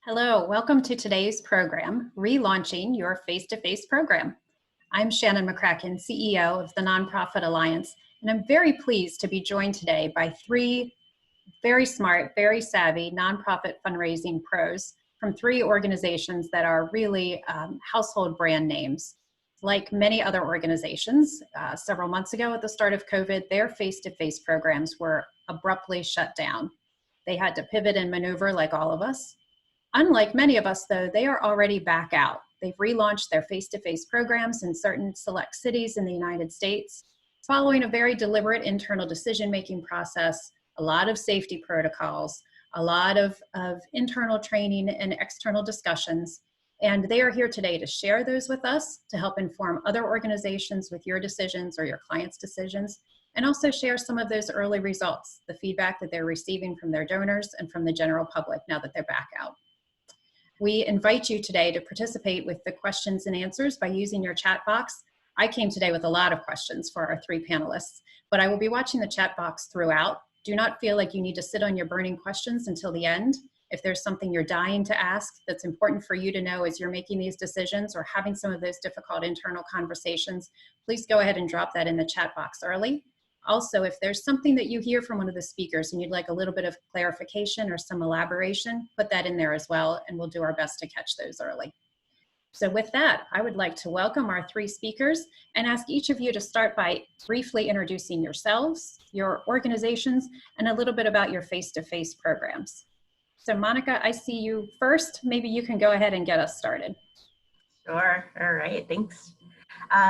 Hello, welcome to today's program, Relaunching Your Face-to-Face Program. I'm Shannon McCracken, CEO of the Nonprofit Alliance, and I'm very pleased to be joined today by three very smart, very savvy nonprofit fundraising pros from three organizations that are really household brand names. Like many other organizations, several months ago at the start of COVID, their face-to-face programs were abruptly shut down. They had to pivot and maneuver like all of us. Unlike many of us, though, they are already back out. They've relaunched their face-to-face programs in certain select cities in the United States, following a very deliberate internal decision-making process, a lot of safety protocols, a lot of internal training and external discussions. And they are here today to share those with us, to help inform other organizations with your decisions or your clients' decisions, and also share some of those early results, the feedback that they're receiving from their donors and from the general public now that they're back out. We invite you today to participate with the questions and answers by using your chat box. I came today with a lot of questions for our three panelists, but I will be watching the chat box throughout. Do not feel like you need to sit on your burning questions until the end. If there's something you're dying to ask that's important for you to know as you're making these decisions or having some of those difficult internal conversations, please go ahead and drop that in the chat box early. Also, if there's something that you hear from one of the speakers and you'd like a little bit of clarification or some elaboration, put that in there as well, and we'll do our best to catch those early. So with that, I would like to welcome our three speakers and ask each of you to start by briefly introducing yourselves, your organizations, and a little bit about your face-to-face programs. So Monica, I see you first. Maybe you can go ahead and get us started. Sure. All right. Thanks.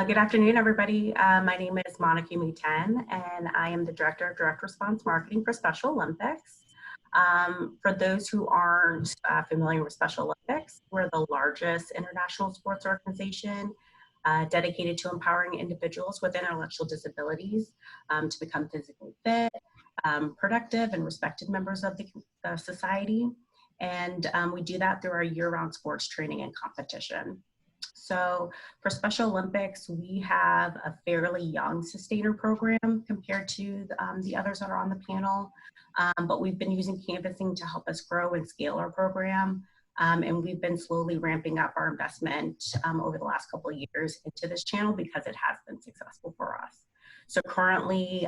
Good afternoon, everybody. My name is Monica Muten, and I am the Director of Direct Response Marketing for Special Olympics. For those who aren't familiar with Special Olympics, we're the largest international sports organization dedicated to empowering individuals with intellectual disabilities to become physically fit, productive, and respected members of the society. And we do that through our year-round sports training and competition. So for Special Olympics, we have a fairly young sustainer program compared to the others that are on the panel, but we've been using canvassing to help us grow and scale our program, and we've been slowly ramping up our investment over the last couple of years into this channel because it has been successful for us. So currently,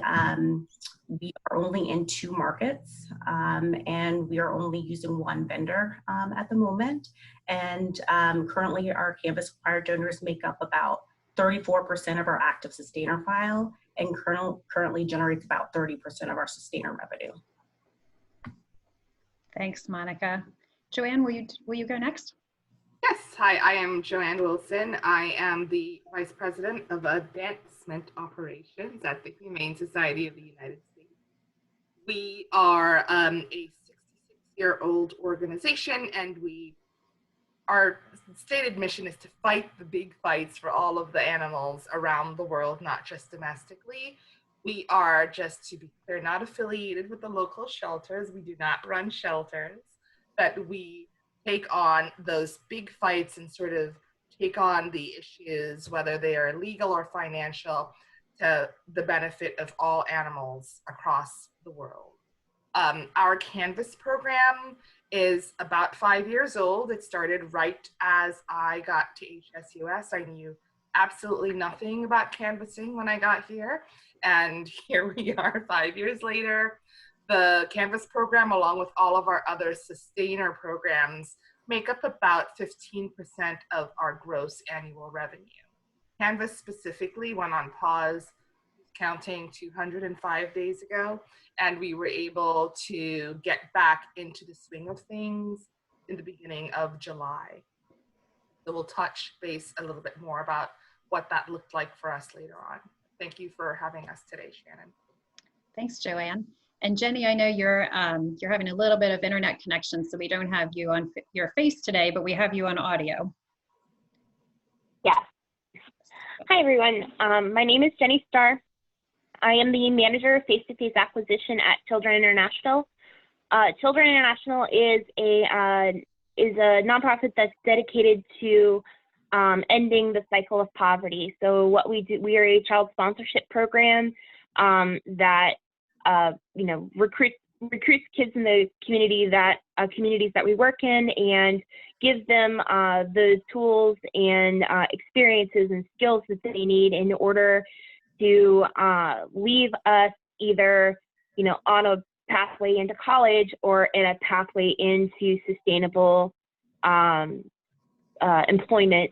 we are only in 2 markets, and we are only using 1 vendor at the moment. And currently, our Canvas acquired donors make up about 34% of our active sustainer file, and currently generates about 30% of our sustainer revenue. Thanks, Monica. Joanne, will you go next? Yes, hi, I am Joanne Wilson. I am the Vice President of Advancement Operations at the Humane Society of the United States. We are a 66-year-old organization, and our stated mission is to fight the big fights for all of the animals around the world, not just domestically. We are, just to be clear, not affiliated with the local shelters. We do not run shelters, but we take on those big fights and sort of take on the issues, whether they are legal or financial, to the benefit of all animals across the world. Our Canvas program is about 5 years old. It started right as I got to HSUS. I knew absolutely nothing about canvassing when I got here, and here we are 5 years later. The Canvas program, along with all of our other sustainer programs, make up about 15% of our gross annual revenue. Canvas specifically went on pause, counting 205 days ago, and we were able to get back into the swing of things in the beginning of July. So we'll touch base a little bit more about what that looked like for us later on. Thank you for having us today, Shannon. Thanks, Joanne. And Jenny, I know you're having a little bit of internet connection, so we don't have you on your face today, but we have you on audio. Yeah. Hi, everyone. My name is Jenny Starr. I am the manager of face-to-face acquisition at Children International. Children International is a nonprofit that's dedicated to ending the cycle of poverty. So what we do, we are a child sponsorship program that recruits recruits kids in the communities that we work in and gives them the tools and experiences and skills that they need in order to leave us either, on a pathway into college or in a pathway into sustainable employment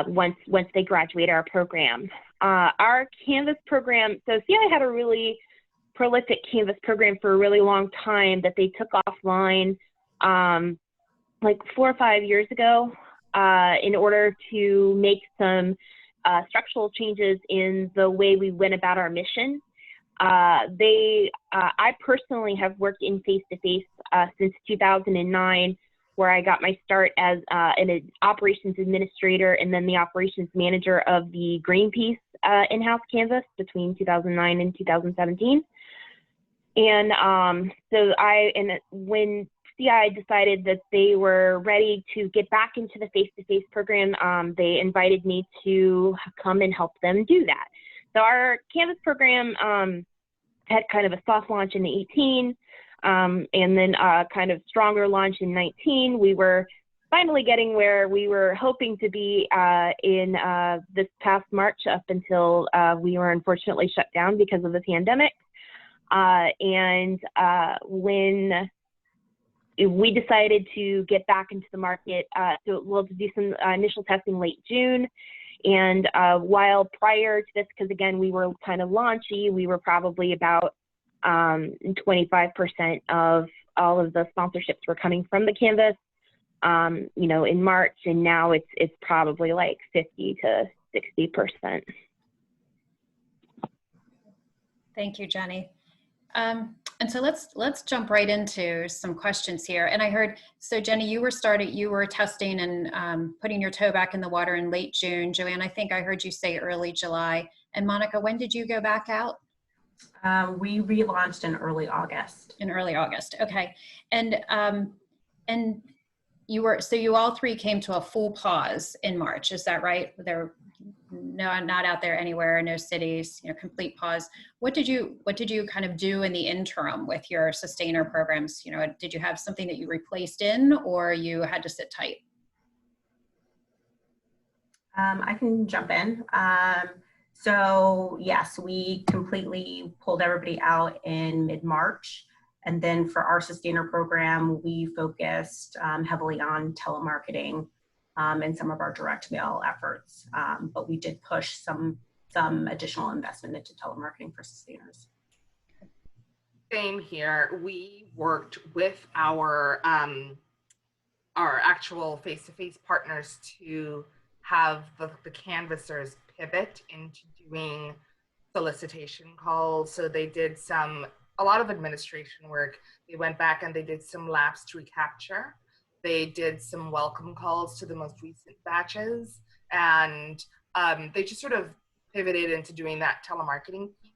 once they graduate our program. Our Canvas program, so CI had a really prolific Canvas program for a really long time that they took offline like 4 or 5 years ago in order to make some structural changes in the way we went about our mission. I personally have worked in face-to-face since 2009, where I got my start as an operations administrator and then the operations manager of the Greenpeace in-house Canvas between 2009 and 2017. And when CI decided that they were ready to get back into the face-to-face program, they invited me to come and help them do that. So our Canvas program had kind of a soft launch in 18, and then a kind of stronger launch in 19. We were finally getting where we were hoping to be in this past March up until we were unfortunately shut down because of the pandemic. When we decided to get back into the market, to do some initial testing late June. And while prior to this, because again, we were kind of launchy, we were probably about 25% of all of the sponsorships were coming from the Canvas, in March, and now it's probably like 50 to 60%. Thank you, Jenny. And so let's jump right into some questions here. And I heard, so Jenny, you were testing and putting your toe back in the water in late June. Joanne, I think I heard you say early July. And Monica, when did you go back out? We relaunched in early August. In early August, okay. And you all three came to a full pause in March, is that right? There, no, not out there anywhere, no cities, complete pause. What did you kind of do in the interim with your sustainer programs? Did you have something that you replaced in, or you had to sit tight? I can jump in. So yes, we completely pulled everybody out in mid-March. And then for our sustainer program, we focused heavily on telemarketing and some of our direct mail efforts. But we did push some additional investment into telemarketing for sustainers. Same here. We worked with our actual face-to-face partners to have the canvassers pivot into doing solicitation calls. So they did a lot of administration work. They went back and they did some lapsed recapture. They did some welcome calls to the most recent batches, and they just sort of pivoted into doing that telemarketing piece.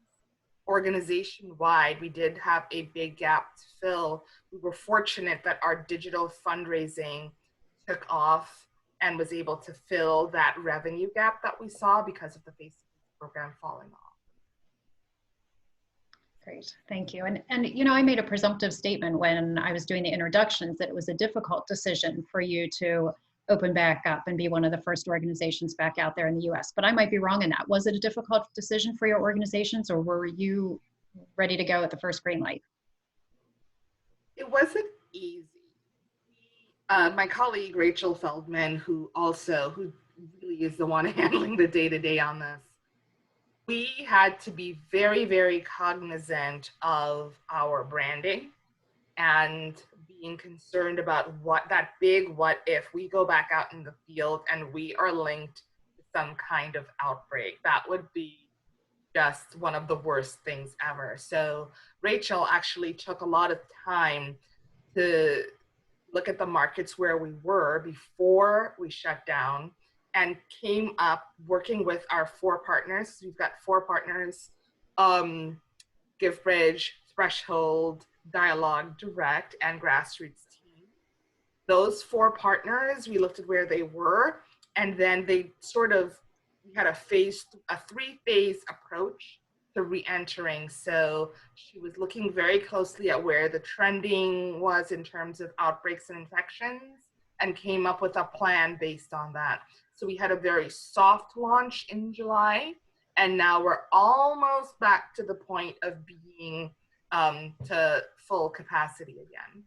Organization-wide, we did have a big gap to fill. We were fortunate that our digital fundraising took off and was able to fill that revenue gap that we saw because of the face-to-face program falling off. Great, thank you. And I made a presumptive statement when I was doing the introductions that it was a difficult decision for you to open back up and be one of the first organizations back out there in the US. But I might be wrong in that. Was it a difficult decision for your organizations, or were you ready to go at the first green light? It wasn't easy. My colleague, Rachel Feldman, who really is the one handling the day-to-day on this, we had to be very, very cognizant of our branding and being concerned about what if we go back out in the field and we are linked to some kind of outbreak. That would be just one of the worst things ever. So Rachel actually took a lot of time to look at the markets where we were before we shut down, and came up working with our 4 partners. We've got 4 partners, GiveBridge, Threshold, Dialogue, Direct, and Grassroots Team. Those 4 partners, we looked at where they were, and then we had a 3-phase approach to re-entering. So she was looking very closely at where the trending was in terms of outbreaks and infections, and came up with a plan based on that. So we had a very soft launch in July, and now we're almost back to the point of being to full capacity again.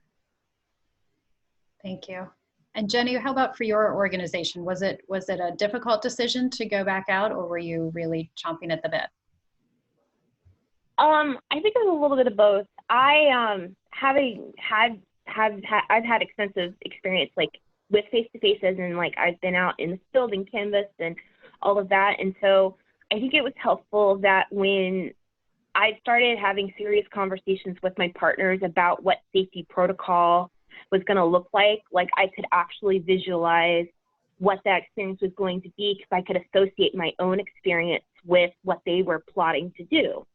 Thank you. And Jenny, how about for your organization? Was it a difficult decision to go back out, or were you really chomping at the bit? I think it was a little bit of both. I've had extensive experience like with face-to-faces, and like I've been out in the field and canvassed and all of that. And so I think it was helpful that when I started having serious conversations with my partners about what safety protocol was going to look like I could actually visualize what that experience was going to be, because I could associate my own experience with what they were plotting to do.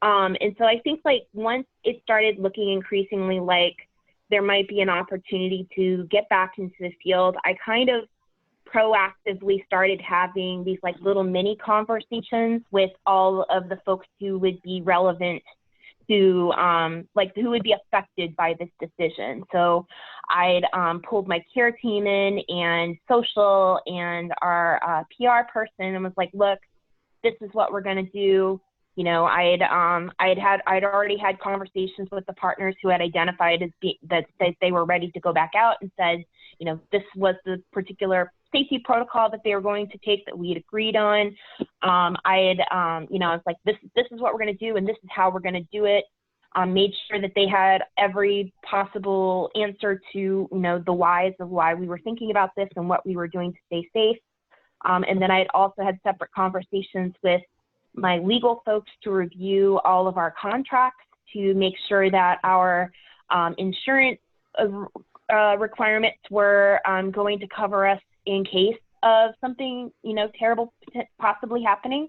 And so I think like once it started looking increasingly like there might be an opportunity to get back into the field, I kind of proactively started having these like little mini conversations with all of the folks who would be relevant to like who would be affected by this decision. So I'd pulled my care team in and social and our PR person and was like, look, this is what we're going to do. You know, I'd already had conversations with the partners who had identified as that they were ready to go back out, and said, you know, this was the particular safety protocol that they were going to take that we had agreed on. You know, I was like, this is what we're going to do, and this is how we're going to do it. Made sure that they had every possible answer to, you know, the whys of why we were thinking about this and what we were doing to stay safe. And then I had also had separate conversations with my legal folks to review all of our contracts to make sure that our insurance requirements were going to cover us in case of something, you know, terrible possibly happening.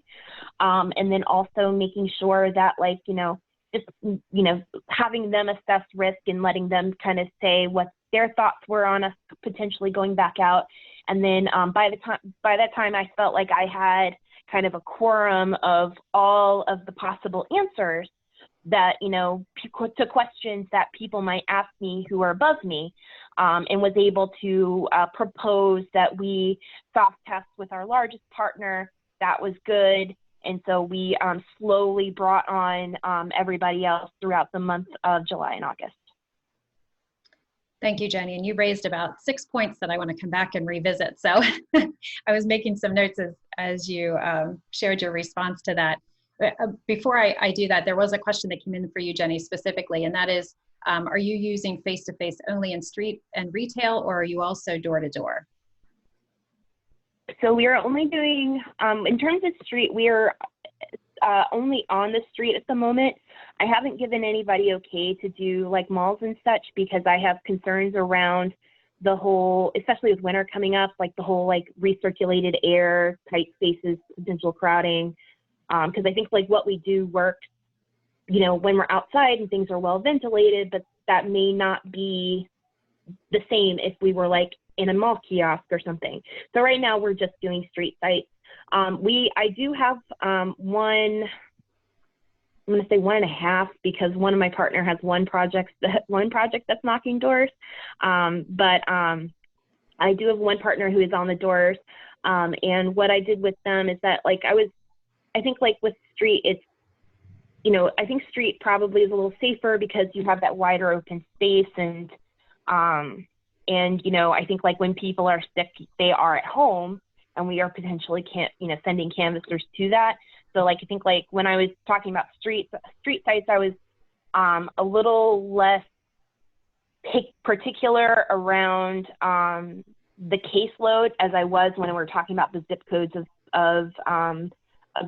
And then also making sure that, like, you know, just, you know, having them assess risk and letting them kind of say what their thoughts were on us potentially going back out. And then by that time, I felt like I had kind of a quorum of all of the possible answers that, you know, to questions that people might ask me who are above me, and was able to propose that we soft test with our largest partner. That was good. And so we slowly brought on everybody else throughout the month of July and August. Thank you, Jenny. And you raised about 6 points that I want to come back and revisit. So I was making some notes as you shared your response to that. Before I do that, there was a question that came in for you, Jenny, specifically, and that is, are you using face-to-face only in street and retail, or are you also door-to-door? So we are only doing, in terms of street, we are only on the street at the moment. I haven't given anybody okay to do like malls and such, because I have concerns around the whole, especially with winter coming up, like the whole like recirculated air, tight spaces, potential crowding. Because I think like what we do works, you know, when we're outside and things are well ventilated, but that may not be the same if we were like in a mall kiosk or something. So right now we're just doing street sites. I do have one, I'm going to say 1.5, because one of my partner has one project that's knocking doors. But I do have one partner who is on the doors. And what I did with them is that, like, I think like with street, it's, you know, I think street probably is a little safer because you have that wider open space, and you know, I think like when people are sick, they are at home, and we are potentially sending canvassers to that. So like, I think like when I was talking about street sites, I was a little less particular around the caseload as I was when we were talking about the zip codes of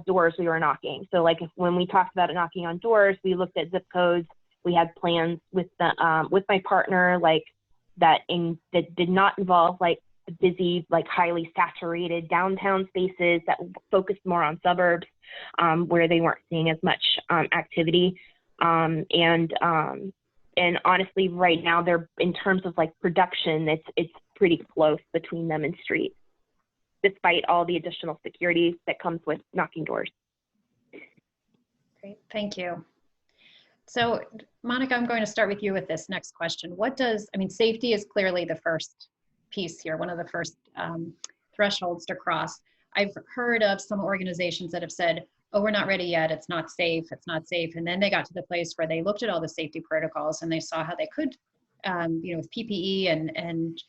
doors we were knocking. So like when we talked about knocking on doors, we looked at zip codes. We had plans with my partner, like that did not involve like the busy, like highly saturated downtown spaces, that focused more on suburbs where they weren't seeing as much activity. And honestly, right now, they're, in terms of like production, it's pretty close between them and street, despite all the additional security that comes with knocking doors. Great, thank you. So Monica, I'm going to start with you with this next question. What does, I mean, safety is clearly the first piece here, one of the first thresholds to cross. I've heard of some organizations that have said, oh, we're not ready yet, it's not safe, it's not safe. And then they got to the place where they looked at all the safety protocols and they saw how they could, with PPE and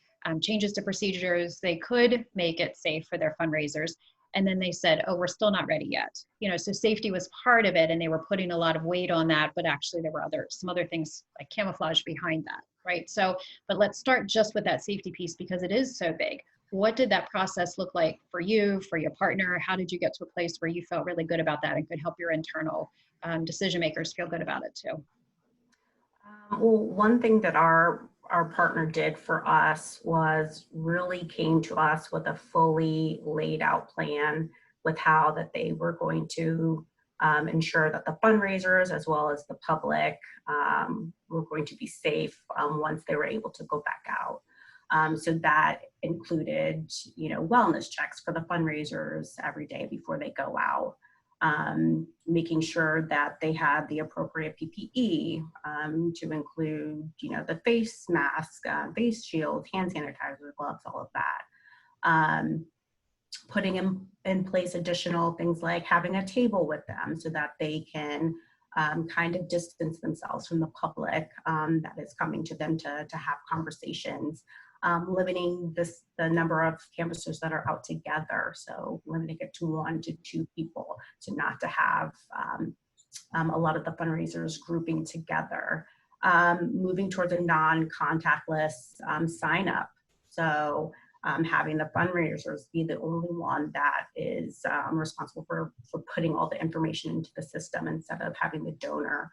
changes to procedures, they could make it safe for their fundraisers. And then they said, oh, we're still not ready yet. So safety was part of it and they were putting a lot of weight on that, but actually there were some other things like camouflage behind that, right? So, but let's start just with that safety piece because it is so big. What did that process look like for you, for your partner? How did you get to a place where you felt really good about that and could help your internal decision makers feel good about it too? Well, one thing that our partner did for us was really came to us with a fully laid out plan with how that they were going to ensure that the fundraisers as well as the public were going to be safe once they were able to go back out. So that included, wellness checks for the fundraisers every day before they go out. Making sure that they had the appropriate PPE to include, the face mask, face shield, hand sanitizer, gloves, all of that. Putting in place additional things like having a table with them so that they can kind of distance themselves from the public that is coming to them to have conversations. Limiting the number of canvassers that are out together, so limiting it to 1 to 2 people, to not to have a lot of the fundraisers grouping together. Moving towards a non-contactless sign up, so having the fundraisers be the only one that is responsible for putting all the information into the system instead of having the donor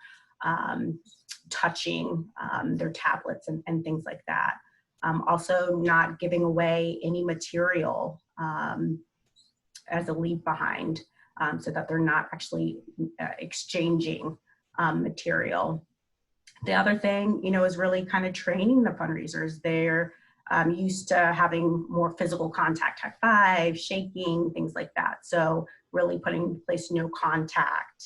touching their tablets and things like that. Also not giving away any material as a leave behind so that they're not actually exchanging material. The other thing, is really kind of training the fundraisers. They're used to having more physical contact, high five, shaking, things like that. So really putting in place no contact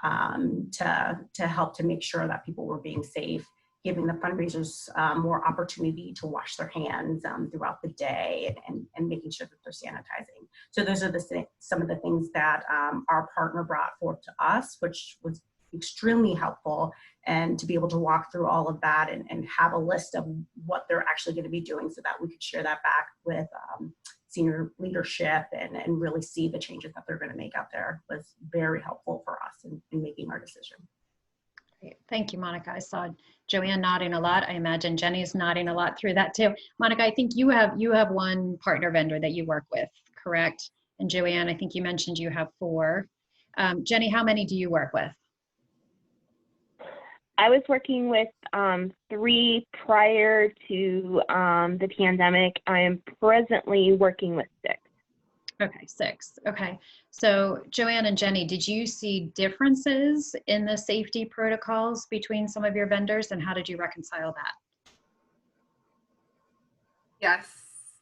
to help to make sure that people were being safe. Giving the fundraisers more opportunity to wash their hands throughout the day and making sure that they're sanitizing. So those are some of the things that our partner brought forth to us, which was extremely helpful, and to be able to walk through all of that and have a list of what they're actually going to be doing so that we could share that back with senior leadership and really see the changes that they're going to make out there was very helpful for us in making our decision. Great. Thank you, Monica. I saw Joanne nodding a lot. I imagine Jenny's nodding a lot through that too. Monica, I think you have one partner vendor that you work with, correct? And Joanne, I think you mentioned you have 4. Jenny, how many do you work with? I was working with 3 prior to the pandemic. I am presently working with 6. Okay, 6. Okay. So Joanne and Jenny, did you see differences in the safety protocols between some of your vendors, and how did you reconcile that? Yes.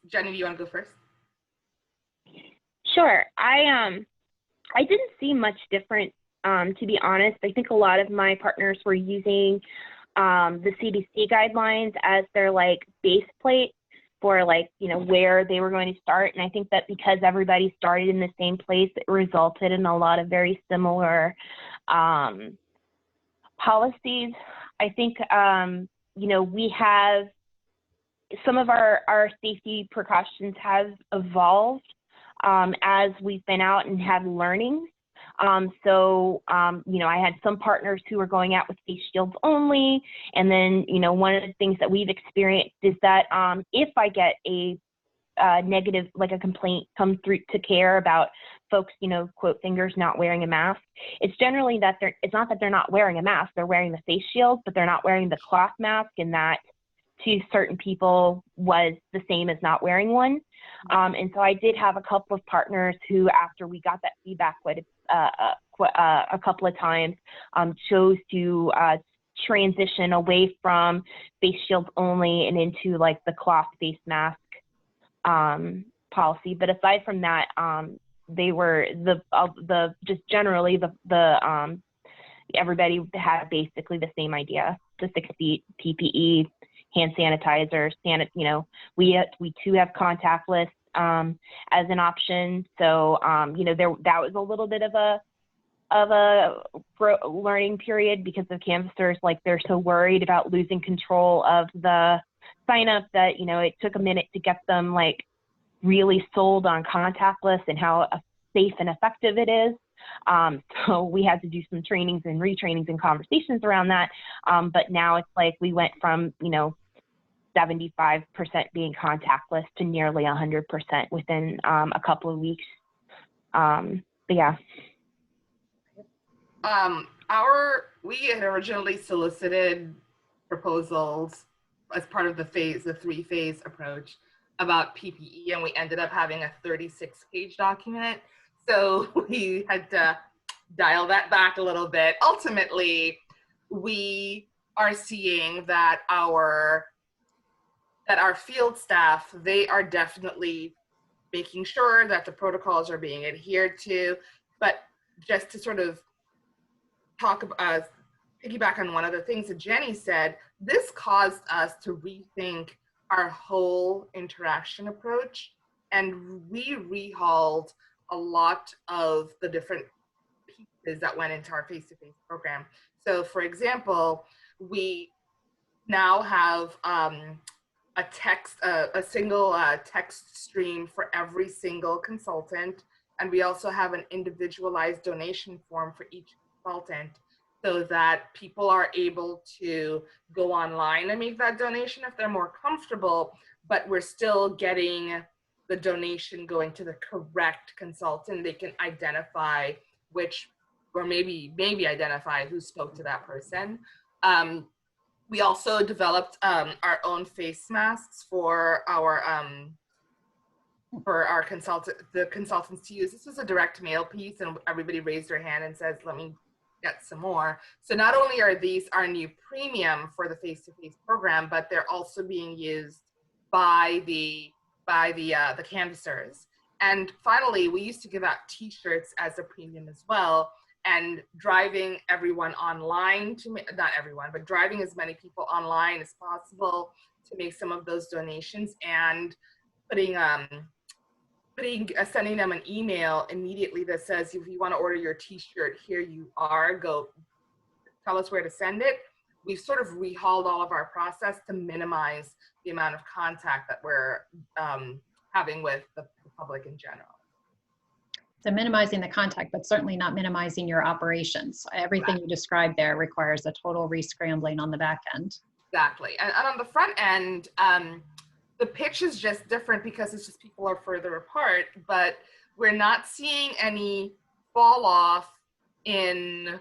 Jenny, do you want to go first? Sure. I didn't see much different, to be honest. I think a lot of my partners were using the CDC guidelines as their base plate for where they were going to start. And I think that because everybody started in the same place, it resulted in a lot of very similar policies. I think, we have some of our safety precautions have evolved as we've been out and had learnings. I had some partners who were going out with face shields only. And then, one of the things that we've experienced is that if I get a negative, a complaint come through to care about folks, quote fingers, not wearing a mask, it's generally that it's not that they're not wearing a mask, they're wearing the face shield, but they're not wearing the cloth mask, and that to certain people was the same as not wearing one. And so I did have a couple of partners who, after we got that feedback a couple of times, chose to transition away from face shields only and into the cloth face mask policy. But aside from that, they were just generally the everybody had basically the same idea: the 6 feet, PPE, hand sanitizer, we too have contactless as an option. So that was a little bit of a learning period, because the canvassers, like, they're so worried about losing control of the sign up that it took a minute to get them like really sold on contactless and how safe and effective it is. So we had to do some trainings and retrainings and conversations around that. But now it's like we went from 75% being contactless to nearly 100% within a couple of weeks. But yeah. We had originally solicited proposals as part of the 3-phase approach about PPE, and we ended up having a 36-page document. So we had to dial that back a little bit. Ultimately, we are seeing that our field staff, they are definitely making sure that the protocols are being adhered to. But just to sort of piggyback on one of the things that Jenny said, this caused us to rethink our whole interaction approach, and we rehauled a lot of the different pieces that went into our face-to-face program. So for example, we now have a single text stream for every single consultant, and we also have an individualized donation form for each consultant, so that people are able to go online and make that donation if they're more comfortable, but we're still getting the donation going to the correct consultant. They can identify which, or maybe identify who spoke to that person. We also developed our own face masks for our consultants to use. This was a direct mail piece, and everybody raised their hand and says, let me get some more. So not only are these our new premium for the face-to-face program, but they're also being used by the canvassers. And finally, we used to give out t-shirts as a premium as well, and driving everyone online not everyone, but driving as many people online as possible to make some of those donations, and sending them an email immediately that says, if you want to order your t-shirt, here you are, go tell us where to send it. We've sort of rehauled all of our process to minimize the amount of contact that we're having with the public in general. So minimizing the contact, but certainly not minimizing your operations. Everything Right. You described there requires a total re-scrambling on the back end. Exactly. And on the front end, the pitch is just different because it's just people are further apart, but we're not seeing any fall off in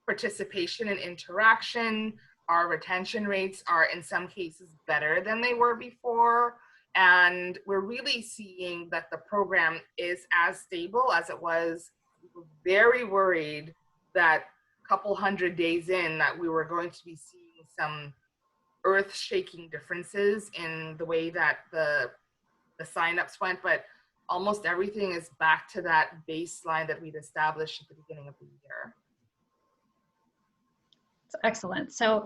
participation and interaction. Our retention rates are in some cases better than they were before. And we're really seeing that the program is as stable as it was. We were very worried that a couple 100 days in that we were going to be seeing some earth-shaking differences in the way that the signups went, but almost everything is back to that baseline that we'd established at the beginning of the year. It's excellent. So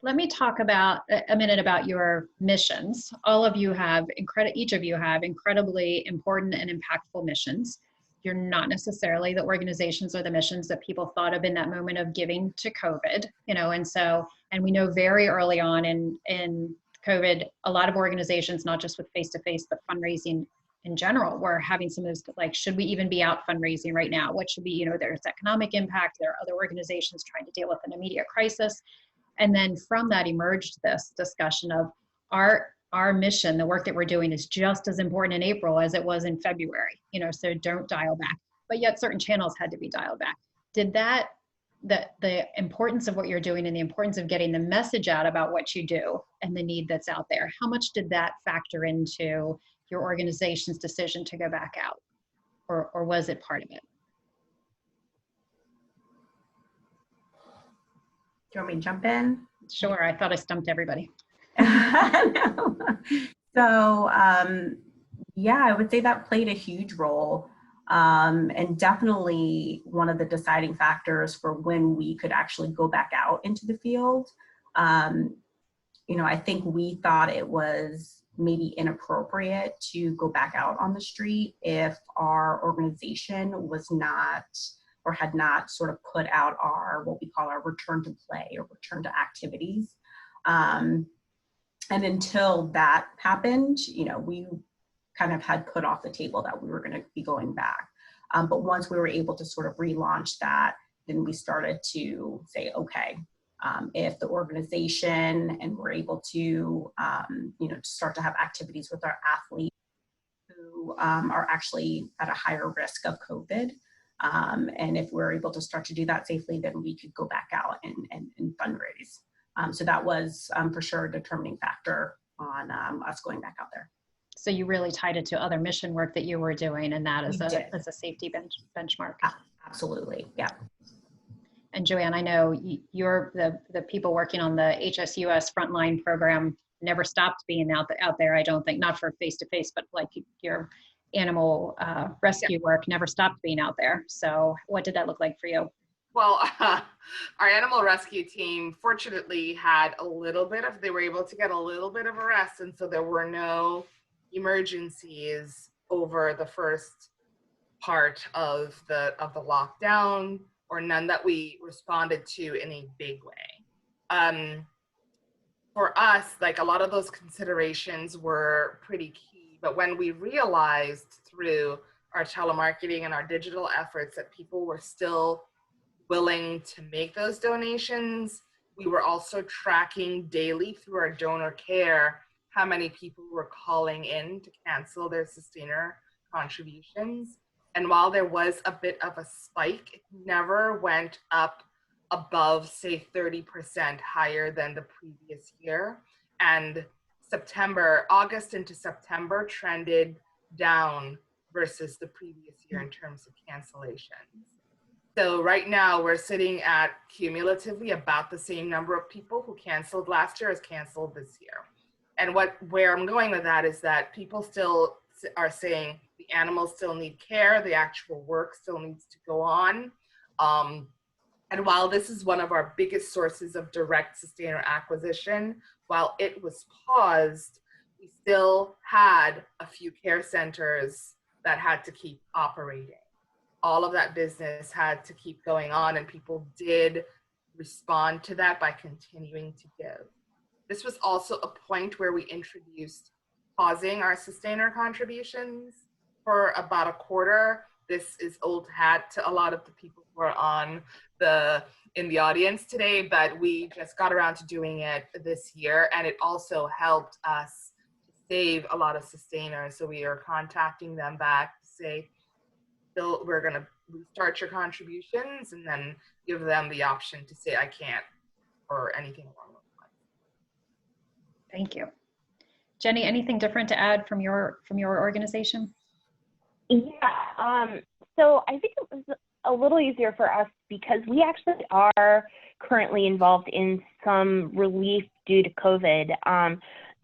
let me talk about a minute about your missions. Each of you have incredibly important and impactful missions. You're not necessarily the organizations or the missions that people thought of in that moment of giving to COVID, and we know very early on in COVID, a lot of organizations, not just with face-to-face, but fundraising in general, were having some of those, like, should we even be out fundraising right now? What should be, there's economic impact, there are other organizations trying to deal with an immediate crisis. And then from that emerged this discussion of our mission, the work that we're doing is just as important in April as it was in February, so don't dial back. But yet certain channels had to be dialed back. Did the importance of what you're doing and the importance of getting the message out about what you do and the need that's out there, how much did that factor into your organization's decision to go back out? Or was it part of it? Do you want me to jump in? Sure, I thought I stumped everybody. No. So yeah, I would say that played a huge role. And definitely one of the deciding factors for when we could actually go back out into the field. I think we thought it was maybe inappropriate to go back out on the street if our organization was not or had not sort of put out what we call our return to play or return to activities. And until that happened, we kind of had put off the table that we were going to be going back. But once we were able to sort of relaunch that, then we started to say, okay, if the organization and we're able to, start to have activities with our athletes who are actually at a higher risk of COVID. And if we're able to start to do that safely, then we could go back out and fundraise. So that was for sure a determining factor on us going back out there. So you really tied it to other mission work that you were doing, and that as a safety benchmark. Absolutely, yeah. And Joanne, I know you're the people working on the HSUS Frontline program never stopped being out there. I don't think, not for face-to-face, but like your animal rescue work never stopped being out there. So what did that look like for you? Well, our animal rescue team fortunately they were able to get a little bit of a rest, and so there were no emergencies over the first part of the lockdown, or none that we responded to in a big way. For us, like, a lot of those considerations were pretty key, but when we realized through our telemarketing and our digital efforts that people were still willing to make those donations, we were also tracking daily through our donor care how many people were calling in to cancel their sustainer contributions. And while there was a bit of a spike, it never went up above, say, 30% higher than the previous year. And August into September trended down versus the previous year in terms of cancellations. So right now we're sitting at cumulatively about the same number of people who canceled last year as canceled this year. And where I'm going with that is that people still are saying the animals still need care, the actual work still needs to go on. And while this is one of our biggest sources of direct sustainer acquisition, while it was paused, we still had a few care centers that had to keep operating. All of that business had to keep going on, and people did respond to that by continuing to give. This was also a point where we introduced pausing our sustainer contributions for about a quarter. This is old hat to a lot of the people who are in the audience today, but we just got around to doing it this year, and it also helped us to save a lot of sustainers. So we are contacting them back to say, we're going to restart your contributions, and then give them the option to say, I can't, or anything along those lines. Thank you. Jenny, anything different to add from your organization? Yeah, so I think it was a little easier for us because we actually are currently involved in some relief due to COVID.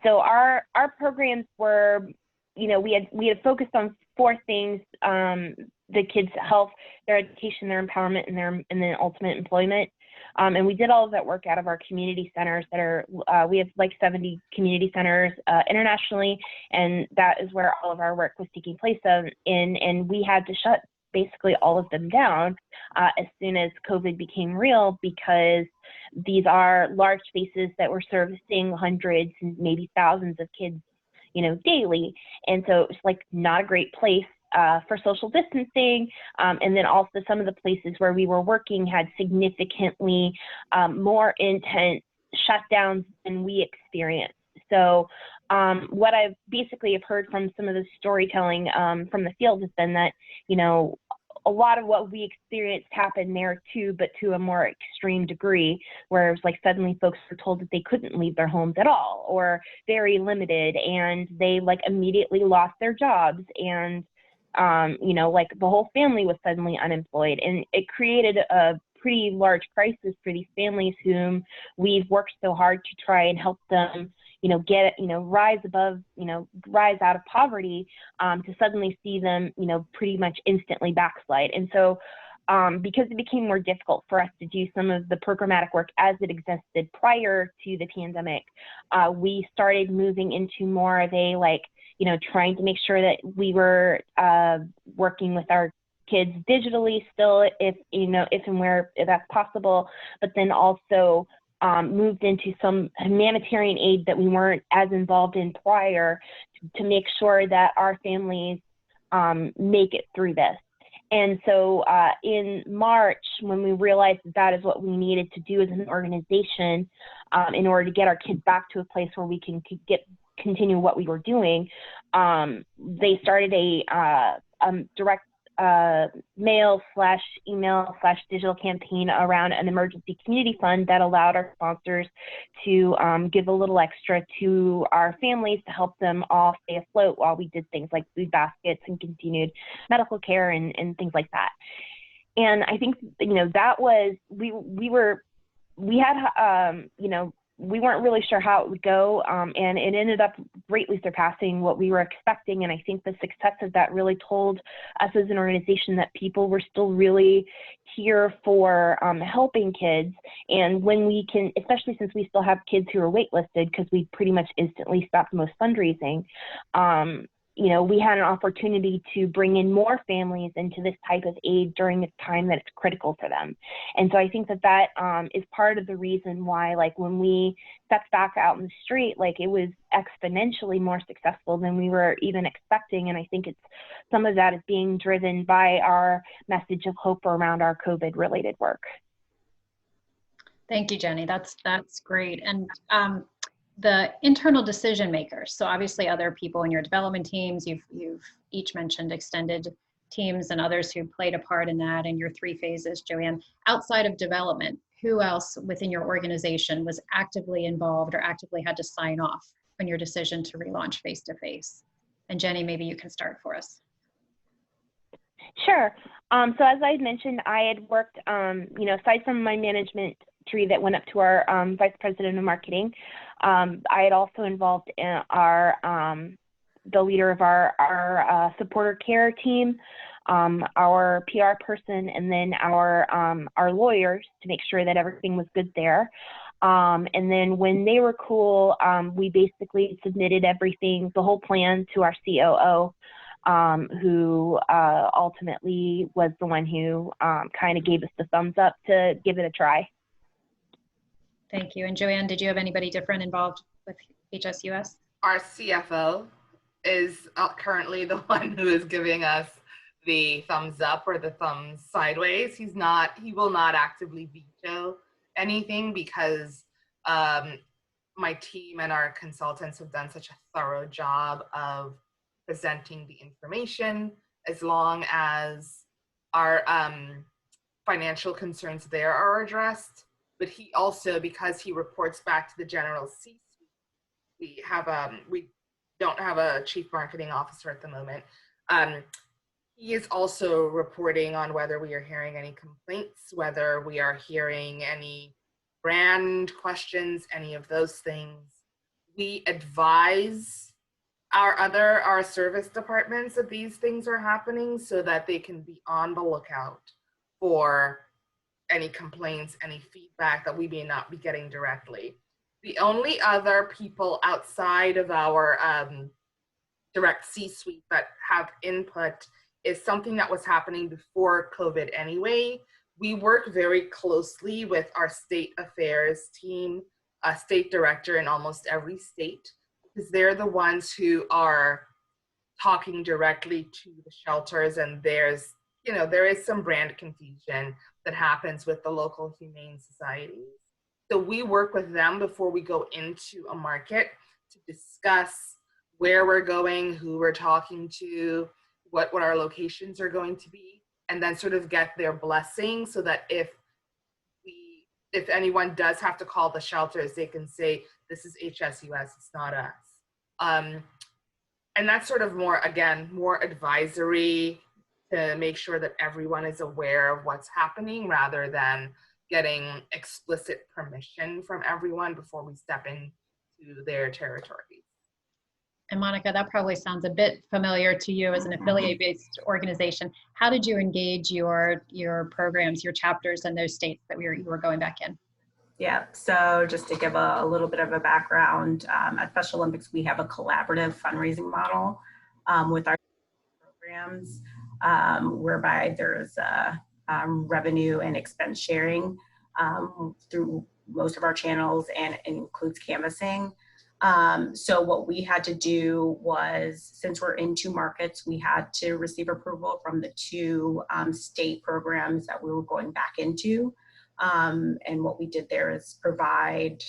So our programs were, we had focused on 4 things: the kids' health, their education, their empowerment, and then ultimate employment. And we did all of that work out of our community centers that are, we have like 70 community centers internationally, and that is where all of our work was taking place in, and we had to shut basically all of them down as soon as COVID became real, because these are large spaces that were servicing hundreds and maybe thousands of kids, daily. And so it's like not a great place for social distancing. And then also some of the places where we were working had significantly more intense shutdowns than we experienced. So what I've basically have heard from some of the storytelling from the field has been that, a lot of what we experienced happened there too, but to a more extreme degree, where it was like suddenly folks were told that they couldn't leave their homes at all, or very limited, and they like immediately lost their jobs, and like the whole family was suddenly unemployed, and it created a pretty large crisis for these families whom we've worked so hard to try and help them, rise above, rise out of poverty, to suddenly see them, pretty much instantly backslide. And so because it became more difficult for us to do some of the programmatic work as it existed prior to the pandemic, we started moving into more of a trying to make sure that we were working with our kids digitally still, if and where that's possible, but then also moved into some humanitarian aid that we weren't as involved in prior to make sure that our families make it through this. And so in March, when we realized that is what we needed to do as an organization in order to get our kids back to a place where we can continue what we were doing, they started a direct mail/email/digital campaign around an emergency community fund that allowed our sponsors to give a little extra to our families to help them all stay afloat while we did things like food baskets and continued medical care and things like that. And I think that was we weren't really sure how it would go, and it ended up greatly surpassing what we were expecting. And I think the success of that really told us as an organization that people were still really here for helping kids. And when we can, especially since we still have kids who are waitlisted because we pretty much instantly stopped most fundraising, we had an opportunity to bring in more families into this type of aid during a time that it's critical for them. And so I think that is part of the reason why, when we stepped back out in the street, it was exponentially more successful than we were even expecting. And I think some of that is being driven by our message of hope around our COVID-related work. Thank you, Jenny. That's great. And the internal decision makers, so obviously other people in your development teams, you've each mentioned extended teams and others who played a part in that in your 3 phases, Joanne. Outside of development, who else within your organization was actively involved or actively had to sign off on your decision to relaunch face-to-face? And Jenny, maybe you can start for us. Sure. So as I mentioned, I had worked, aside from my management tree that went up to our vice president of marketing, I had also involved in the leader of our supporter care team, our PR person, and then our lawyers to make sure that everything was good there. And then when they were cool, we basically submitted everything, the whole plan, to our COO, who ultimately was the one who kind of gave us the thumbs up to give it a try. Thank you. And Joanne, did you have anybody different involved with HSUS? Our CFO is currently the one who is giving us the thumbs up or the thumbs sideways. He will not actively veto anything because my team and our consultants have done such a thorough job of presenting the information, as long as our financial concerns there are addressed. But he also, because he reports back to the general C-suite, we don't have a chief marketing officer at the moment. He is also reporting on whether we are hearing any complaints, whether we are hearing any brand questions, any of those things. We advise our service departments that these things are happening so that they can be on the lookout for any complaints, any feedback that we may not be getting directly. The only other people outside of our direct C-suite that have input is something that was happening before COVID anyway. We work very closely with our state affairs team, a state director in almost every state, because they're the ones who are talking directly to the shelters, and there is some brand confusion that happens with the local humane societies. So we work with them before we go into a market to discuss where we're going, who we're talking to, what our locations are going to be, and then sort of get their blessing so that if anyone does have to call the shelters, they can say, this is HSUS, it's not us. And that's sort of more advisory to make sure that everyone is aware of what's happening rather than getting explicit permission from everyone before we step into to their territories. And Monica, that probably sounds a bit familiar to you as an affiliate-based organization. How did you engage your programs, your chapters in those states that you were going back in? Yeah, so just to give a little bit of a background, at Special Olympics, we have a collaborative fundraising model with our programs, whereby there's revenue and expense sharing through most of our channels, and it includes canvassing. So what we had to do was, since we're in 2 markets, we had to receive approval from the 2 state programs that we were going back into. And what we did there is provide,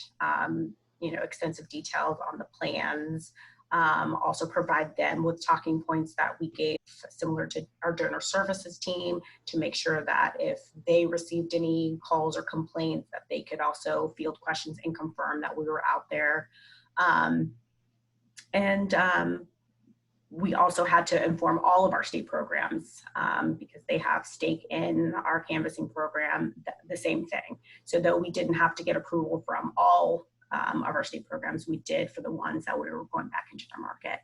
extensive details on the plans, also provide them with talking points that we gave similar to our donor services team to make sure that if they received any calls or complaints, that they could also field questions and confirm that we were out there. We also had to inform all of our state programs because they have stake in our canvassing program, the same thing. So though we didn't have to get approval from all of our state programs, we did for the ones that we were going back into their market.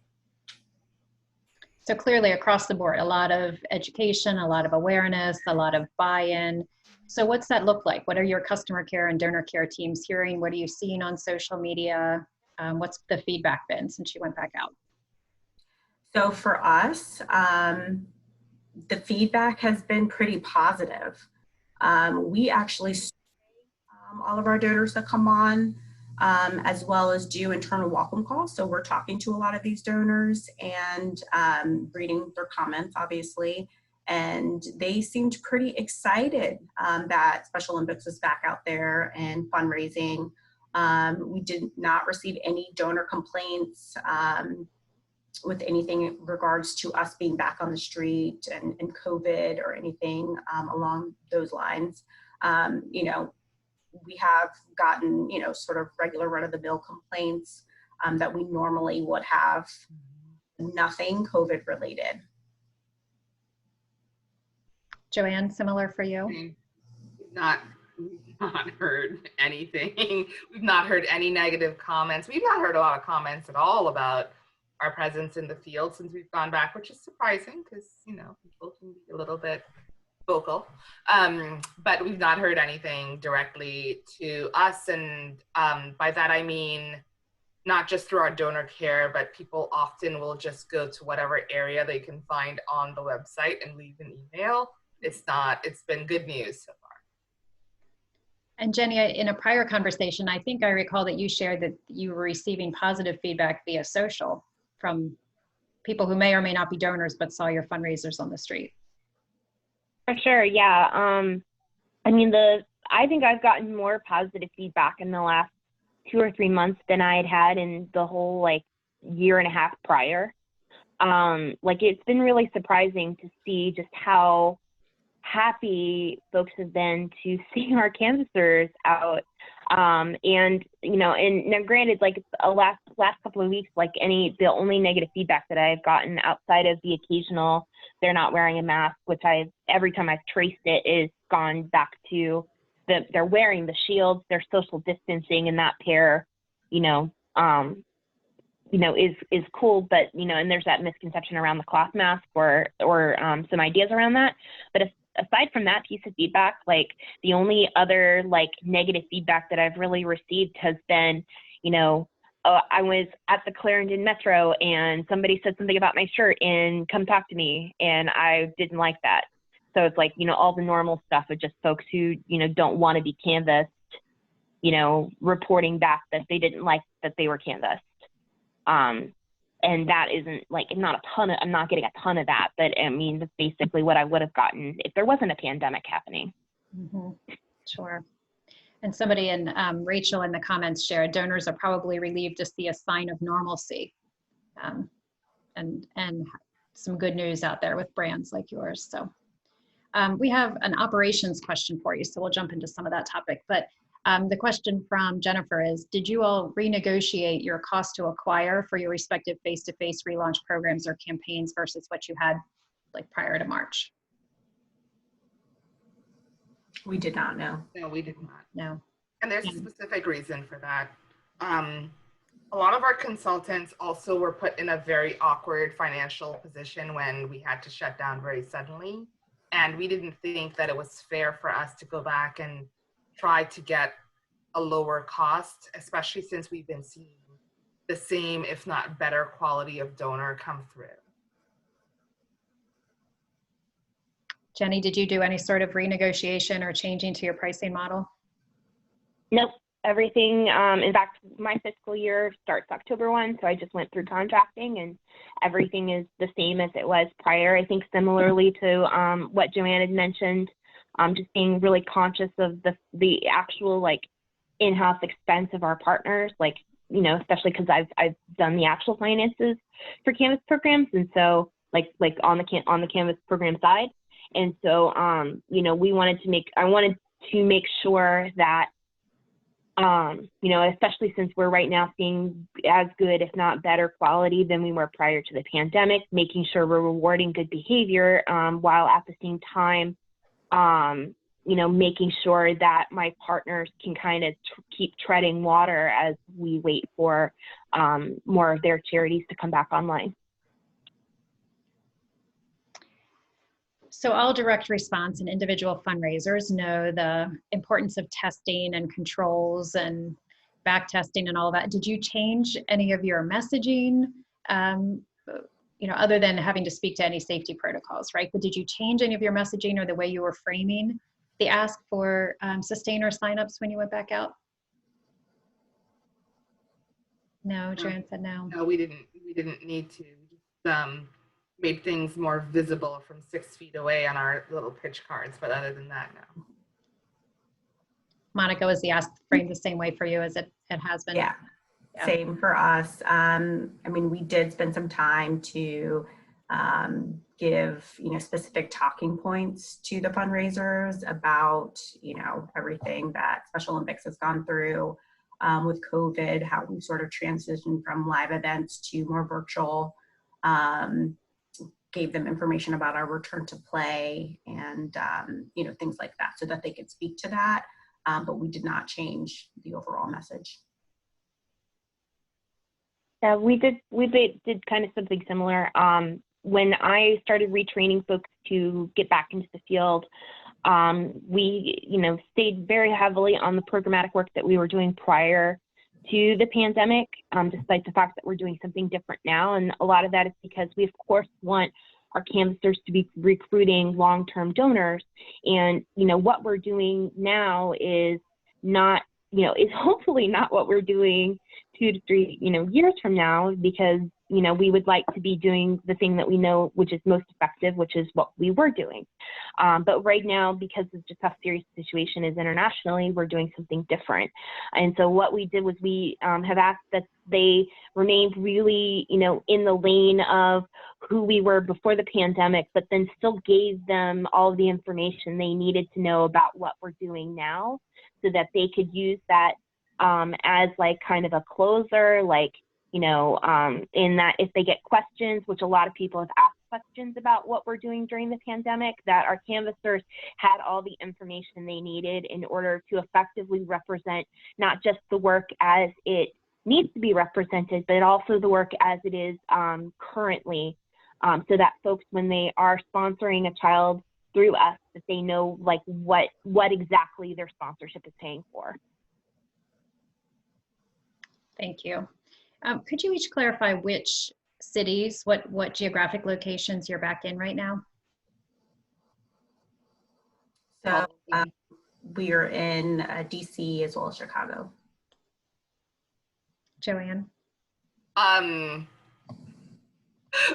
So clearly across the board, a lot of education, a lot of awareness, a lot of buy-in. So what's that look like? What are your customer care and donor care teams hearing? What are you seeing on social media? What's the feedback been since you went back out? So for us, the feedback has been pretty positive. We actually all of our donors that come on, as well as do internal welcome calls. So we're talking to a lot of these donors and reading their comments, obviously. And they seemed pretty excited that Special Olympics was back out there and fundraising. We did not receive any donor complaints with anything in regards to us being back on the street and COVID or anything along those lines. We have gotten, sort of regular run-of-the-mill complaints that we normally would have, nothing COVID related. Joanne, similar for you? We've not heard anything. We've not heard any negative comments. We've not heard a lot of comments at all about our presence in the field since we've gone back, which is surprising because, people can be a little bit vocal. But we've not heard anything directly to us. And by that, I mean, not just through our donor care, but people often will just go to whatever area they can find on the website and leave an email. It's been good news so far. And Jenny, in a prior conversation, I think I recall that you shared that you were receiving positive feedback via social from people who may or may not be donors, but saw your fundraisers on the street. For sure, yeah. I think I've gotten more positive feedback in the last 2 or 3 months than I had in the whole year and a half prior. It's been really surprising to see just how happy folks have been to see our canvassers out. And now granted, the last couple of weeks, the only negative feedback that I've gotten outside of the occasional, they're not wearing a mask, which every time I've traced it is gone back to they're wearing the shields, they're social distancing, and that pair, is cool, but and there's that misconception around the cloth mask or some ideas around that. But aside from that piece of feedback, the only other negative feedback that I've really received has been, I was at the Clarendon Metro and somebody said something about my shirt and come talk to me, and I didn't like that. So it's all the normal stuff of just folks who, don't want to be canvassed, reporting back that they didn't like that they were canvassed. And that isn't I'm not getting a ton of that, but I mean, that's basically what I would have gotten if there wasn't a pandemic happening. Mm-hmm. Sure. And somebody Rachel in the comments shared, donors are probably relieved to see a sign of normalcy, and some good news out there with brands like yours. So we have an operations question for you, so we'll jump into some of that topic. But the question from Jennifer is, did you all renegotiate your cost to acquire for your respective face-to-face relaunch programs or campaigns versus what you had prior to March? We did not know. No, we did not. No. And there's a specific reason for that. A lot of our consultants also were put in a very awkward financial position when we had to shut down very suddenly. And we didn't think that it was fair for us to go back and try to get a lower cost, especially since we've been seeing the same, if not better quality of donor come through. Jenny, did you do any sort of renegotiation or changing to your pricing model? Nope. Everything, in fact, my fiscal year starts October 1, so I just went through contracting and everything is the same as it was prior. I think similarly to what Joanne had mentioned, just being really conscious of the actual like in-house expense of our partners, like, you know, especially because I've done the actual finances for Canvas programs, and so like on the Canvas program side, and so you know, I wanted to make sure that you know, especially since we're right now seeing as good, if not better quality than we were prior to the pandemic, making sure we're rewarding good behavior while at the same time, you know, making sure that my partners can kind of keep treading water as we wait for more of their charities to come back online. So all direct response and individual fundraisers know the importance of testing and controls and back testing and all that. Did you change any of your messaging, you know, other than having to speak to any safety protocols, right? But did you change any of your messaging or the way you were framing the ask for sustainer signups when you went back out? No, Joanne said no. No, we didn't need to. Made things more visible from 6 feet away on our little pitch cards, but other than that, no. Monica, was the ask framed the same way for you as it has been? Yeah. Same for us. I mean, we did spend some time to give, you know, specific talking points to the fundraisers about, you know, everything that Special Olympics has gone through with COVID, how we sort of transitioned from live events to more virtual. Gave them information about our return to play and, you know, things like that so that they could speak to that. But we did not change the overall message. Yeah, we did kind of something similar. When I started retraining folks to get back into the field, we, you know, stayed very heavily on the programmatic work that we were doing prior to the pandemic, despite the fact that we're doing something different now. And a lot of that is because we, of course, want our canvassers to be recruiting long-term donors. And, you know, what we're doing now is not, you know, is hopefully not what we're doing 2 to 3, you know, years from now, because, you know, we would like to be doing the thing that we know which is most effective, which is what we were doing. But right now, because of just how serious the situation is internationally, we're doing something different. And so what we did was we have asked that they remained really, you know, in the lane of who we were before the pandemic, but then still gave them all of the information they needed to know about what we're doing now, so that they could use that as like kind of a closer, like, you know, in that if they get questions, which a lot of people have asked questions about what we're doing during the pandemic, that our canvassers had all the information they needed in order to effectively represent not just the work as it needs to be represented, but also the work as it is currently, so that folks, when they are sponsoring a child through us, that they know like what exactly their sponsorship is paying for. Thank you. Could you each clarify which cities, what geographic locations you're back in right now? So we are in DC as well as Chicago. Joanne?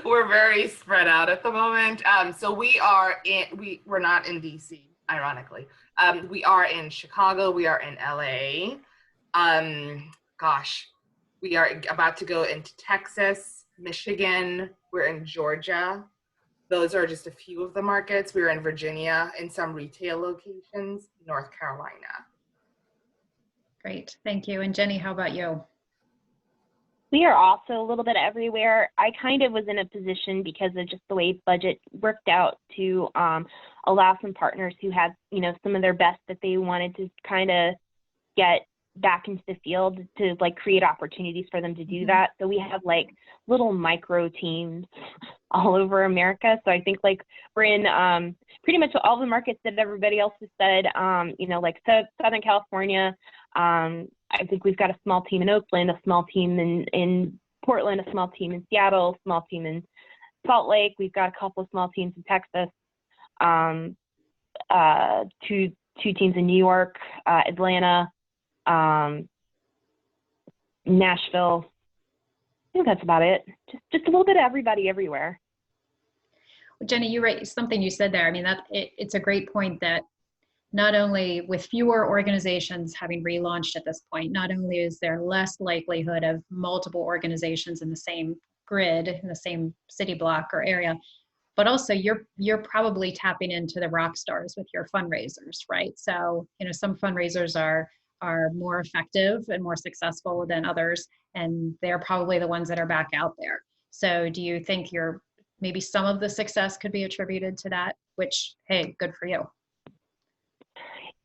We're very spread out at the moment. So we're not in DC, ironically. We are in Chicago, we are in LA. Gosh, we are about to go into Texas, Michigan, we're in Georgia. Those are just a few of the markets. We're in Virginia, in some retail locations, North Carolina. Great, thank you. And Jenny, how about you? We are also a little bit everywhere. I kind of was in a position because of just the way budget worked out to allow some partners who had, you know, some of their best that they wanted to kind of get back into the field to like create opportunities for them to do that. So we have like little micro teams all over America. So I think like we're in pretty much all the markets that everybody else has said, you know, like Southern California. I think we've got a small team in Oakland, a small team in Portland, a small team in Seattle, a small team in Salt Lake. We've got a couple of small teams in Texas, two teams in New York, Atlanta, Nashville. I think that's about it. Just a little bit of everybody everywhere. Well, Jenny, you raised something you said there. I mean, it's a great point that not only with fewer organizations having relaunched at this point, not only is there less likelihood of multiple organizations in the same grid, in the same city block or area, but also you're probably tapping into the rock stars with your fundraisers, right? So, you know, some fundraisers are more effective and more successful than others, and they're probably the ones that are back out there. So do you think maybe some of the success could be attributed to that, which, hey, good for you.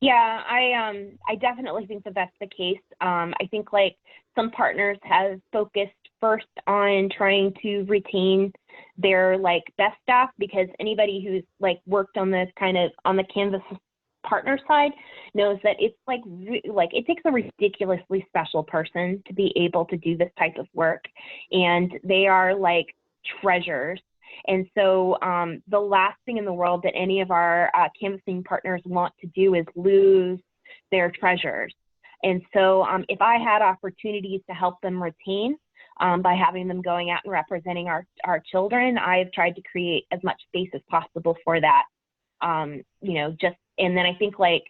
Yeah, I definitely think that that's the case. I think like some partners have focused first on trying to retain their like best staff, because anybody who's like worked on this kind of on the Canvas partner side knows that it's like it takes a ridiculously special person to be able to do this type of work, and they are like treasures. And so the last thing in the world that any of our canvassing partners want to do is lose their treasures. And so if I had opportunities to help them retain by having them going out and representing our children, I've tried to create as much space as possible for that. You know, and then I think like,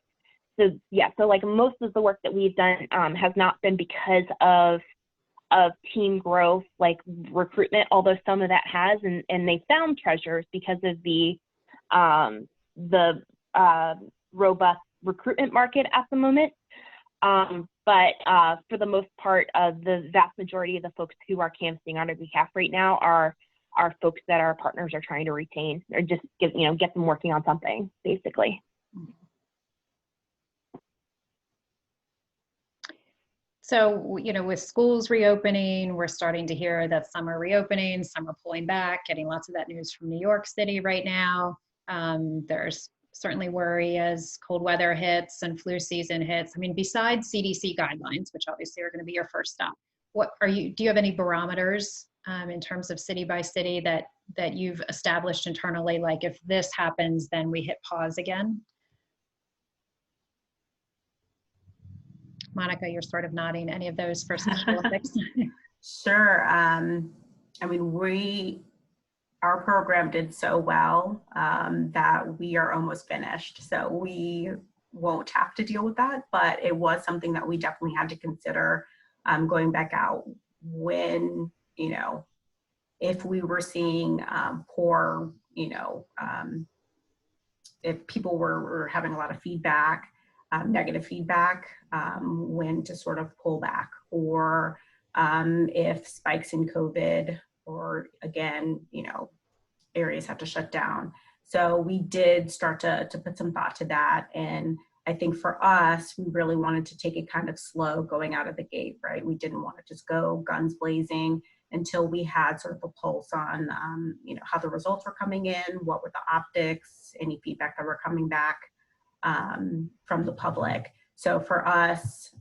so like most of the work that we've done has not been because of team growth, like recruitment, although some of that has, and they found treasures because of the robust recruitment market at the moment. But for the most part, the vast majority of the folks who are canvassing on our behalf right now are folks that our partners are trying to retain, or just get them working on something, basically. So, you know, with schools reopening, we're starting to hear that some are reopening, some are pulling back, getting lots of that news from New York City right now. There's certainly worry as cold weather hits and flu season hits. I mean, besides CDC guidelines, which obviously are going to be your first stop, do you have any barometers in terms of city by city that you've established internally? Like if this happens, then we hit pause again? Monica, you're sort of nodding. Any of those for Special Olympics? Sure. I mean, our program did so well that we are almost finished. So we won't have to deal with that, but it was something that we definitely had to consider going back out when, you know, if we were seeing poor, you know, if people were having a lot of feedback, negative feedback, when to sort of pull back, or if spikes in COVID, or again, you know, areas have to shut down. So we did start to put some thought to that. And I think for us, we really wanted to take it kind of slow going out of the gate, right? We didn't want to just go guns blazing until we had sort of a pulse on, you know, how the results were coming in, what were the optics, any feedback that were coming back from the public. So for us,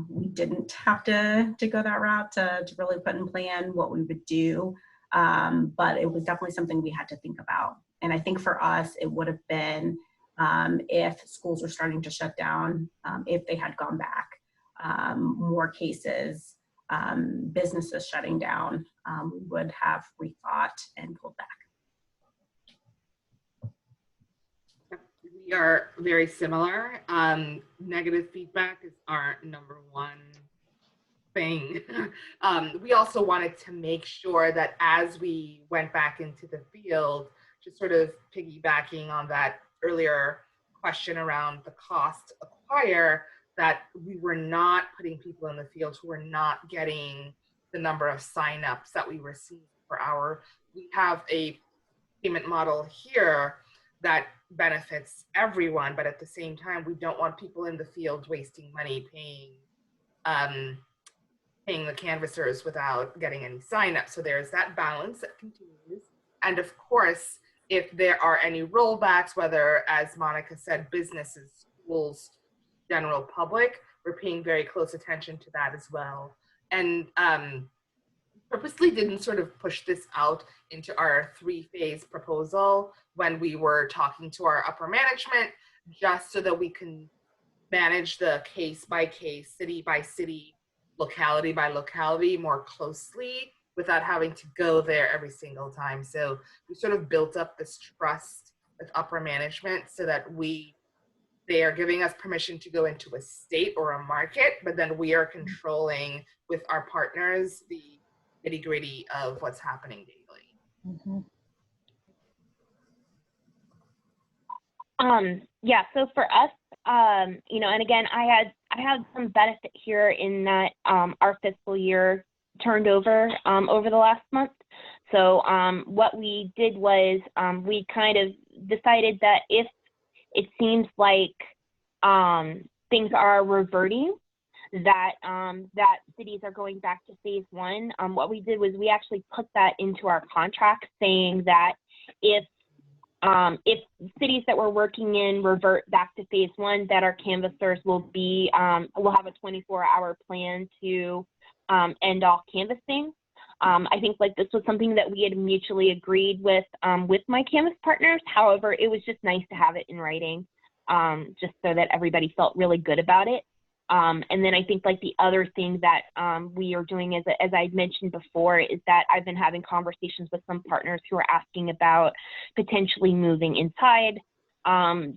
we didn't have to go that route to really put in plan what we would do, but it was definitely something we had to think about. And I think for us, it would have been if schools were starting to shut down, if they had gone back, more cases, businesses shutting down, we would have rethought and pulled back. We are very similar. Negative feedback is our number one thing. We also wanted to make sure that as we went back into the field, just sort of piggybacking on that earlier question around the cost to acquire, that we were not putting people in the field who were not getting the number of signups that we were seeing we have a payment model here that benefits everyone, but at the same time, we don't want people in the field wasting money paying paying the canvassers without getting any sign-up. So there's that balance that continues. And of course, if there are any rollbacks, whether, as Monica said, businesses, schools, general public, we're paying very close attention to that as well. And purposely didn't sort of push this out into our 3-phase proposal when we were talking to our upper management, just so that we can manage the case by case, city by city, locality by locality more closely without having to go there every single time. So we sort of built up this trust with upper management so that they are giving us permission to go into a state or a market, but then we are controlling with our partners the nitty-gritty of what's happening daily. Mm-hmm. Yeah, so for us, you know, and again, I had some benefit here in that our fiscal year turned over over the last month. So what we did was we kind of decided that if it seems like things are reverting, that that cities are going back to phase 1, what we did was we actually put that into our contract, saying that if cities that we're working in revert back to phase 1, that our canvassers will have a 24-hour plan to end all canvassing. I think like this was something that we had mutually agreed with my canvas partners. However, it was just nice to have it in writing, just so that everybody felt really good about it. And then I think like the other thing that we are doing, as I mentioned before, is that I've been having conversations with some partners who are asking about potentially moving inside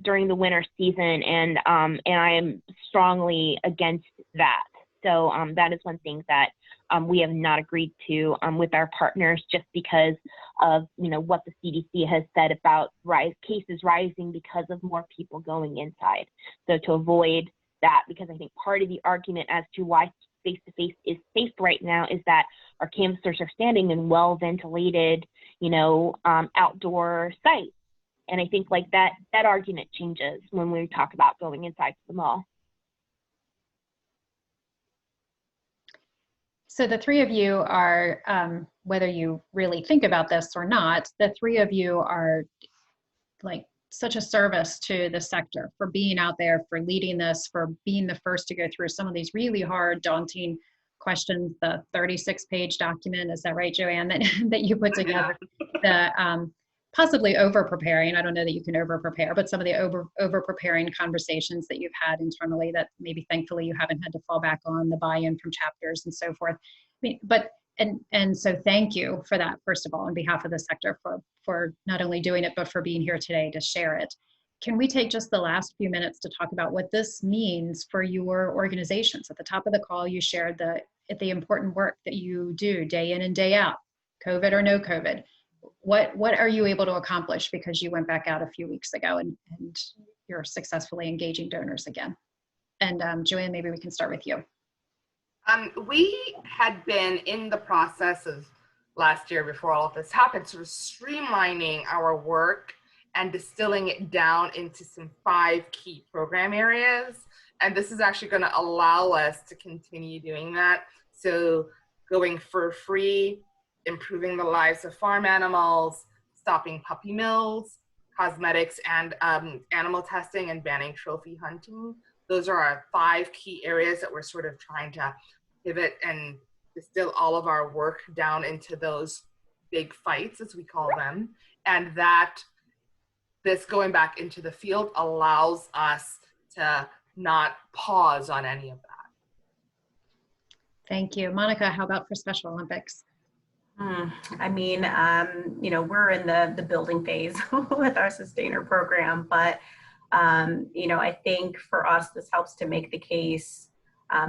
during the winter season, and I am strongly against that. So that is one thing that we have not agreed to with our partners, just because of, you know, what the CDC has said about cases rising because of more people going inside. So to avoid that, because I think part of the argument as to why face-to-face is safe right now is that our canvassers are standing in well-ventilated, you know, outdoor sites. And I think like that argument changes when we talk about going inside the mall. So the 3 of you are, whether you really think about this or not, the 3 of you are like such a service to the sector for being out there, for leading this, for being the first to go through some of these really hard, daunting questions. The 36-page document, is that right, Joanne, that you put together? Yeah. The possibly over-preparing, I don't know that you can over-prepare, but some of the over-preparing conversations that you've had internally that maybe thankfully you haven't had to fall back on, the buy-in from chapters and so forth. I mean, but and so thank you for that, first of all, on behalf of the sector, for not only doing it, but for being here today to share it. Can we take just the last few minutes to talk about what this means for your organizations? At the top of the call, you shared the important work that you do day in and day out, COVID or no COVID. What are you able to accomplish because you went back out a few weeks ago and you're successfully engaging donors again? And Joanne, maybe we can start with you. We had been in the process of last year, before all of this happened, sort of streamlining our work and distilling it down into some 5 key program areas. And this is actually going to allow us to continue doing that. So going for free, improving the lives of farm animals, stopping puppy mills, cosmetics and animal testing, and banning trophy hunting. Those are our 5 key areas that we're sort of trying to pivot and distill all of our work down into those big fights, as we call them. And that this going back into the field allows us to not pause on any of that. Thank you. Monica, how about for Special Olympics? I mean, you know, we're in the building phase with our sustainer program, but you know, I think for us, this helps to make the case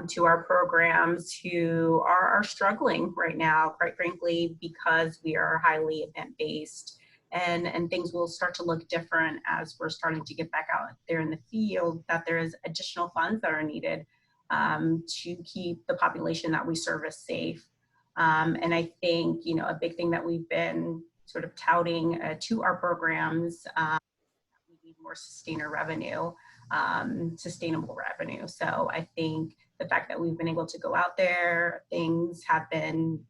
to our programs who are struggling right now, quite frankly, because we are highly event-based, and things will start to look different as we're starting to get back out there in the field, that there is additional funds that are needed to keep the population that we service safe. And I think, you know, a big thing that we've been sort of touting to our programs, we need more sustainable revenue. So I think the fact that we've been able to go out there, things have been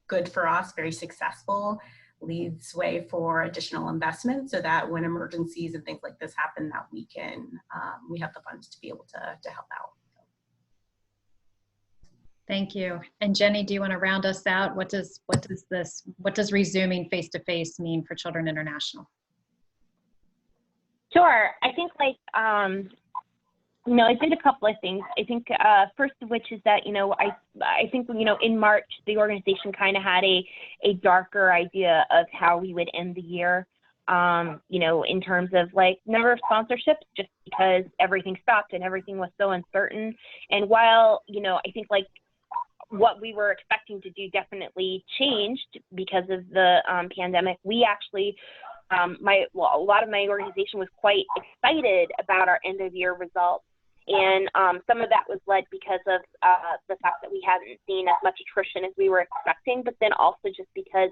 good for us, very successful, leads way for additional investment so that when emergencies and things like this happen, that we can, we have the funds to be able to help out. Thank you. And Jenny, do you want to round us out? What does resuming face-to-face mean for Children International? Sure. I think it did a couple of things. I think first of which is that, I think, in March, the organization kind of had a darker idea of how we would end the year, in terms of number of sponsorships, just because everything stopped and everything was so uncertain. And while, I think what we were expecting to do definitely changed because of the pandemic, we actually, a lot of my organization was quite excited about our end of year results. And some of that was led because of the fact that we hadn't seen as much attrition as we were expecting, but then also just because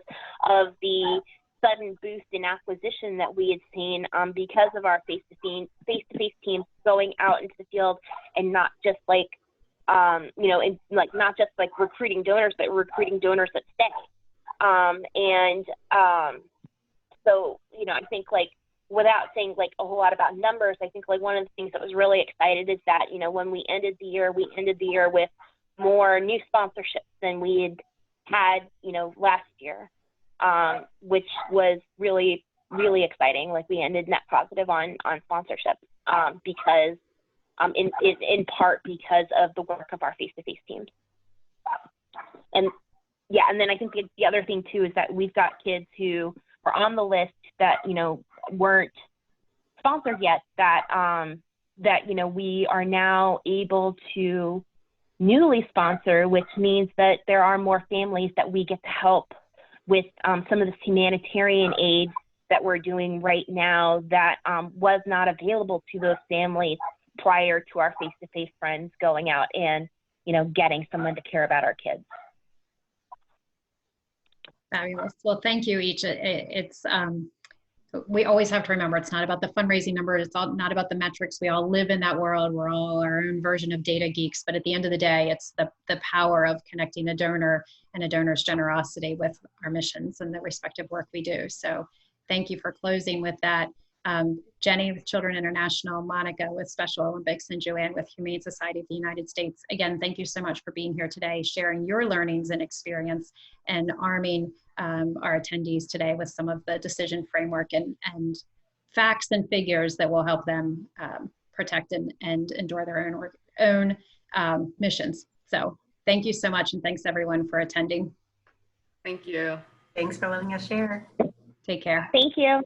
of the sudden boost in acquisition that we had seen because of our face-to-face teams going out into the field and not just not just recruiting donors, but recruiting donors that stay. So, I think without saying a whole lot about numbers, I think one of the things that was really excited is that, when we ended the year with more new sponsorships than we had last year, which was really, really exciting. We ended net positive on sponsorships because in part because of the work of our face-to-face teams. And then I think the other thing too is that we've got kids who are on the list that, weren't sponsored yet, that we are now able to newly sponsor, which means that there are more families that we get to help with some of this humanitarian aid that we're doing right now that was not available to those families prior to our face-to-face friends going out and, getting someone to care about our kids. Fabulous. Well, thank you each. We always have to remember it's not about the fundraising number. It's not about the metrics. We all live in that world. We're all our own version of data geeks. But at the end of the day, it's the power of connecting a donor and a donor's generosity with our missions and the respective work we do. So thank you for closing with that. Jenny with Children International, Monica with Special Olympics, and Joanne with Humane Society of the United States. Again, thank you so much for being here today, sharing your learnings and experience, and arming our attendees today with some of the decision framework and facts and figures that will help them protect and endure their own missions. So thank you so much, and thanks everyone for attending. Thank you. Thanks for letting us share. Take care. Thank you.